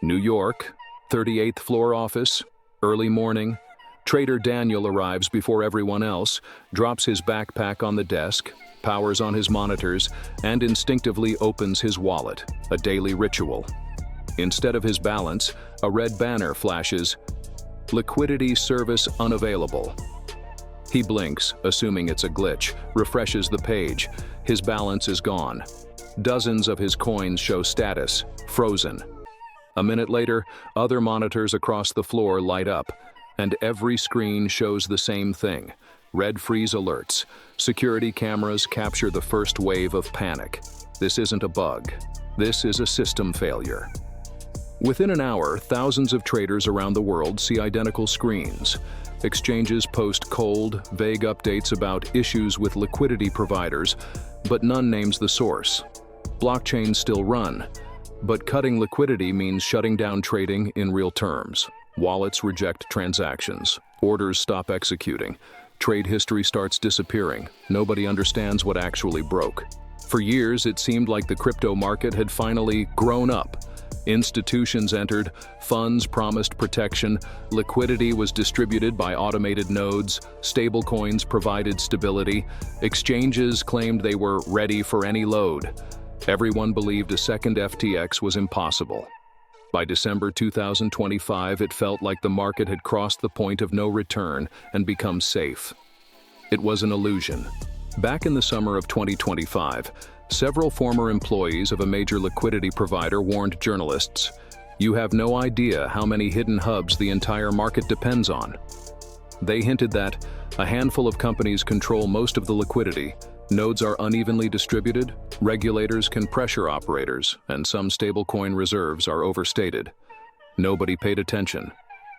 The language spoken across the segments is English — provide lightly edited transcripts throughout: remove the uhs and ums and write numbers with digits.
New York, 38th floor office, early morning. Trader Daniel arrives before everyone else, drops his backpack on the desk, powers on his monitors, and instinctively opens his wallet, a daily ritual. Instead of his balance, a red banner flashes, "Liquidity service unavailable." He blinks, assuming it's a glitch, refreshes the page. His balance is gone. Dozens of his coins show status, frozen. A minute later, other monitors across the floor light up, and every screen shows the same thing. Red freeze alerts. Security cameras capture the first wave of panic. This isn't a bug. This is a system failure. Within an hour, thousands of traders around the world see identical screens. Exchanges post cold, vague updates about issues with liquidity providers, but none names the source. Blockchains still run, but cutting liquidity means shutting down trading in real terms. Wallets reject transactions. Orders stop executing. Trade history starts disappearing. Nobody understands what actually broke. For years, it seemed like the crypto market had finally grown up. Institutions entered, funds promised protection, liquidity was distributed by automated nodes, stablecoins provided stability, exchanges claimed they were ready for any load. Everyone believed a second FTX was impossible. By December 2025, it felt like the market had crossed the point of no return and become safe. It was an illusion. Back in the summer of 2025, several former employees of a major liquidity provider warned journalists, "You have no idea how many hidden hubs the entire market depends on." They hinted that a handful of companies control most of the liquidity, nodes are unevenly distributed, regulators can pressure operators, and some stablecoin reserves are overstated. Nobody paid attention.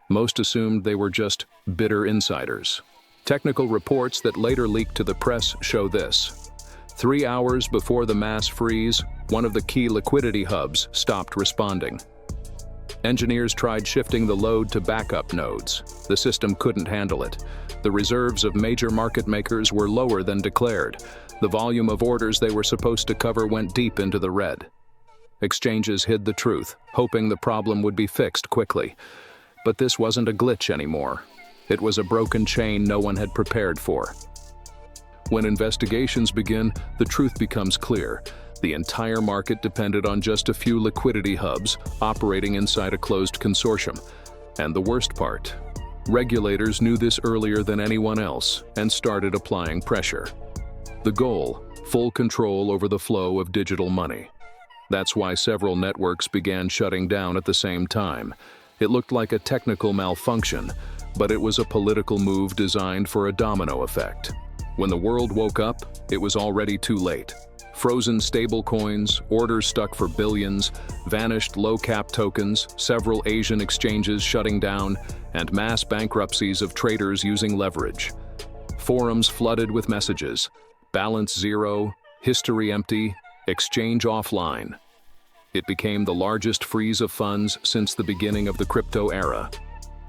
Most assumed they were just bitter insiders. Technical reports that later leaked to the press show this. 3 hours before the mass freeze, one of the key liquidity hubs stopped responding. Engineers tried shifting the load to backup nodes. The system couldn't handle it. The reserves of major market makers were lower than declared. The volume of orders they were supposed to cover went deep into the red. Exchanges hid the truth, hoping the problem would be fixed quickly. But this wasn't a glitch anymore. It was a broken chain no one had prepared for. When investigations begin, the truth becomes clear. The entire market depended on just a few liquidity hubs operating inside a closed consortium. And the worst part, regulators knew this earlier than anyone else and started applying pressure. The goal, full control over the flow of digital money. That's why several networks began shutting down at the same time. It looked like a technical malfunction, but it was a political move designed for a domino effect. When the world woke up, it was already too late. Frozen stablecoins, orders stuck for billions, vanished low-cap tokens, several Asian exchanges shutting down, and mass bankruptcies of traders using leverage. Forums flooded with messages, balance zero, history empty, exchange offline. It became the largest freeze of funds since the beginning of the crypto era.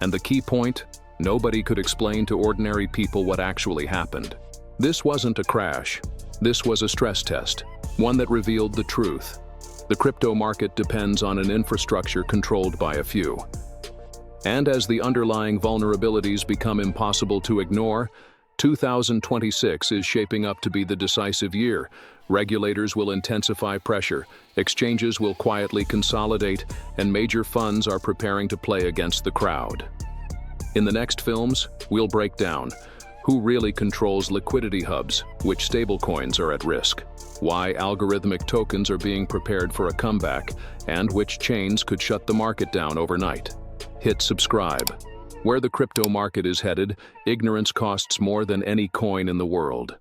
And the key point, nobody could explain to ordinary people what actually happened. This wasn't a crash. This was a stress test, one that revealed the truth. The crypto market depends on an infrastructure controlled by a few. And as the underlying vulnerabilities become impossible to ignore, 2026 is shaping up to be the decisive year. Regulators will intensify pressure, exchanges will quietly consolidate, and major funds are preparing to play against the crowd. In the next films, we'll break down who really controls liquidity hubs, which stablecoins are at risk, why algorithmic tokens are being prepared for a comeback, and which chains could shut the market down overnight. Hit subscribe. Where the crypto market is headed, ignorance costs more than any coin in the world.